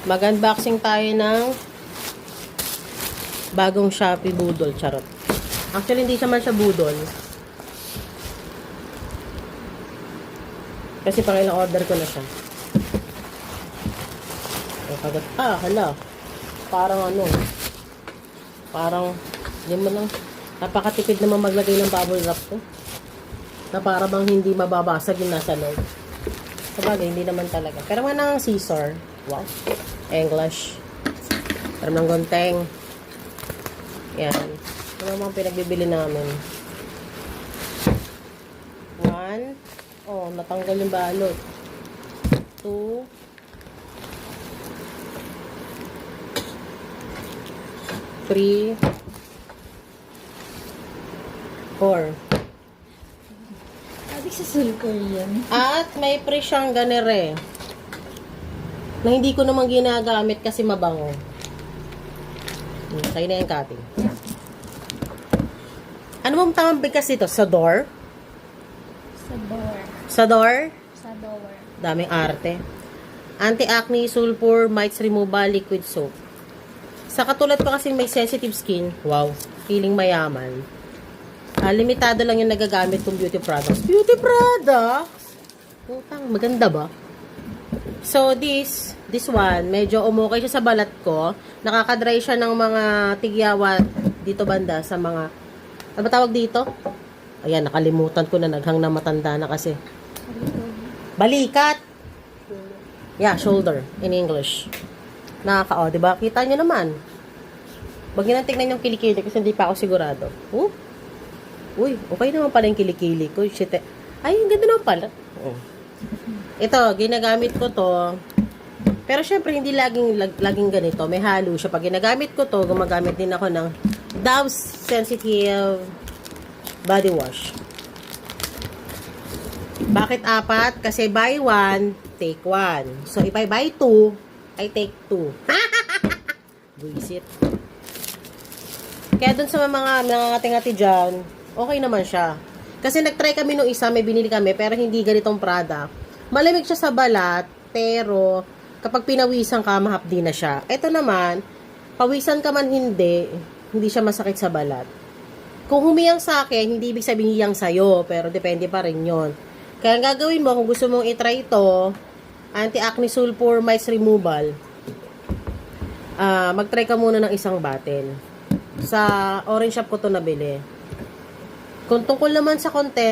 Mag-unboxing tayo ng bagong Shopee Budol. Charot. Actually, hindi naman siya budol. Kasi pangilang order ko na siya. Kagat pa, hala. Parang ano. Parang, hindi mo lang. Napakatipid naman maglagay ng bubble wrap to. Na para bang hindi mababasag yung nasa loob. Sabagay, hindi naman talaga. Pero nga ng scissor. Wow. English. Pero ng gonteng. Yan. Ito naman pinagbibili namin. 1. Oh, natanggal yung balot. 2. 3. 4. Sabi sa Seoul Korean. At may free siyang ganere. Na hindi ko naman ginagamit kasi mabango. Kaya na yung cutting. Ano bang tamang bigkas dito? Sa door? Sa door. Sa door? Sa door. Daming arte. Anti-acne sulfur mites removal liquid soap. Sa katulad ko kasi may sensitive skin, wow, feeling mayaman. Limitado lang yung nagagamit kong beauty products. Beauty products? Putang, maganda ba? So, this one, medyo umukay siya sa balat ko. Nakakadry siya ng mga tigyawat dito banda sa mga, ano ba tawag dito? Ayan, nakalimutan ko na, naghang na matanda na kasi. Balikat! Yeah, shoulder in English. Diba? Kita nyo naman. Wag nyo nang tignan yung kilikili kasi hindi pa ako sigurado. Uy, okay naman pala yung kilikili ko. Shit. Ay, ang ganda naman pala. Ito, ginagamit ko to. Pero syempre, hindi laging ganito. May halo siya. Pag ginagamit ko to, gumagamit din ako ng Dove Sensitive Body Wash. Bakit 4? Kasi buy 1, take 1. So, if I buy 2, I take 2. Buisit. Kaya dun sa mga ngati-ngati dyan, okay naman siya. Kasi nag-try kami nung isa, may binili kami, pero hindi ganitong product. Malamig siya sa balat, pero kapag pinawisan ka, mahapdi na siya. Ito naman, pawisan ka man hindi siya masakit sa balat. Kung humiyang sa akin, hindi ibig sabihin hiyang sa'yo, pero depende pa rin yon. Kaya ang gagawin mo, kung gusto mong itry ito, anti-acne sulfur mites removal, mag-try ka muna ng isang bottle. Sa orange shop ko to nabili. Kung tungkol naman sa content,